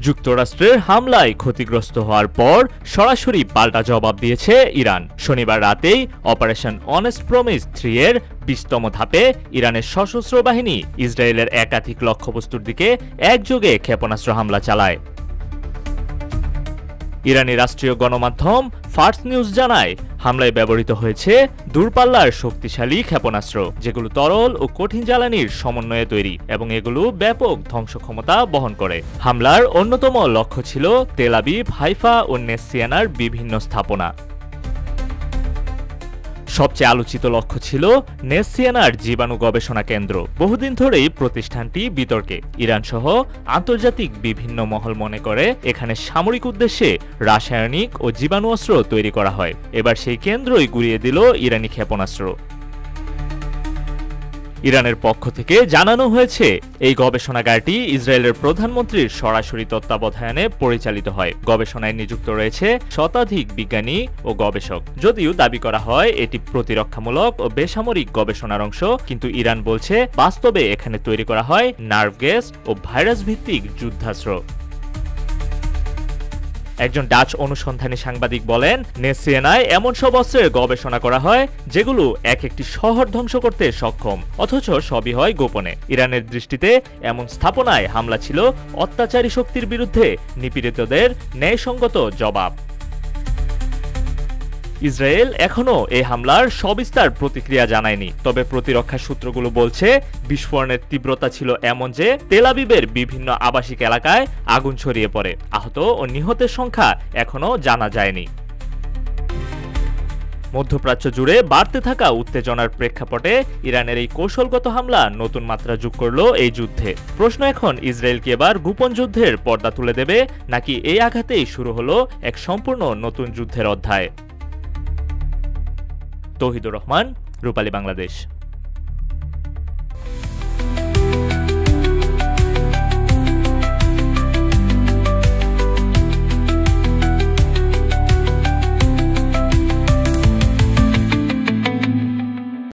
যুক্তরাষ্ট্রের হামলায় ক্ষতিগ্রস্ত হওয়ার পর সরাসরি পাল্টা জবাব দিয়েছে ইরান। শনিবার রাতেই অপারেশন অনেস্ট প্রমিস 3 এর 20তম ধাপে ইরানের সশস্ত্র বাহিনী ইসরায়েলের একাধিক লক্ষ্যবস্তুর দিকে একযোগে ক্ষেপণাস্ত্র হামলা চালায়। ইরানি রাষ্ট্রীয় গণমাধ্যম ফার্স নিউজ জানায়, হামলায় ব্যবহৃত হয়েছে দূরপাল্লার শক্তিশালী ক্ষেপণাস্ত্র, যেগুলো তরল ও কঠিন জ্বালানির সমন্বয়ে তৈরি এবং এগুলো ব্যাপক ধ্বংস ক্ষমতা বহন করে। হামলার অন্যতম লক্ষ্য ছিল তেল আবিব, হাইফা ও নেসিয়ানার বিভিন্ন স্থাপনা। সবচেয়ে আলোচিত লক্ষ্য ছিল নেসিয়ানার জীবাণু গবেষণা কেন্দ্র। বহুদিন ধরেই প্রতিষ্ঠানটি বিতর্কে। ইরান সহ আন্তর্জাতিক বিভিন্ন মহল মনে করে এখানে সামরিক উদ্দেশ্যে রাসায়নিক ও জীবাণু অস্ত্র তৈরি করা হয়। এবার সেই কেন্দ্রই গুঁড়িয়ে দিল ইরানি ক্ষেপণাস্ত্র। ইরানের পক্ষ থেকে জানানো হয়েছে, এই গবেষণাগারটি ইসরায়েলের প্রধানমন্ত্রীর সরাসরি তত্ত্বাবধানে পরিচালিত হয়। গবেষণায় নিযুক্ত রয়েছে শতাধিক বিজ্ঞানী ও গবেষক। যদিও দাবি করা হয় এটি প্রতিরক্ষামূলক ও বেসামরিক গবেষণার অংশ, কিন্তু ইরান বলছে বাস্তবে এখানে তৈরি করা হয় নার্ভ গ্যাস ও ভাইরাস ভিত্তিক যুদ্ধাস্ত্র। একজন ডাচ অনুসন্ধানী সাংবাদিক বলেন, নেসিয়ানায় এমন সব অস্ত্রের গবেষণা করা হয় যেগুলো একটি শহর ধ্বংস করতে সক্ষম, অথচ সবই হয় গোপনে। ইরানের দৃষ্টিতে এমন স্থাপনায় হামলা ছিল অত্যাচারী শক্তির বিরুদ্ধে নিপীড়িতদের ন্যায়সঙ্গত জবাব। ইসরায়েল এখনও এই হামলার সবিস্তার প্রতিক্রিয়া জানায়নি, তবে প্রতিরক্ষা সূত্রগুলো বলছে বিস্ফোরণের তীব্রতা ছিল এমন যে তেল আবিবের বিভিন্ন আবাসিক এলাকায় আগুন ছড়িয়ে পড়ে। আহত ও নিহতের সংখ্যা এখনও জানা যায়নি। মধ্যপ্রাচ্য জুড়ে বাড়তে থাকা উত্তেজনার প্রেক্ষাপটে ইরানের এই কৌশলগত হামলা নতুন মাত্রা যোগ করল এই যুদ্ধে। প্রশ্ন এখন, ইসরায়েল কি এবার গোপন যুদ্ধের পর্দা তুলে দেবে, নাকি এই আঘাতেই শুরু হলো এক সম্পূর্ণ নতুন যুদ্ধের অধ্যায়? তৌহিদুর রহমান, রূপালী বাংলাদেশ।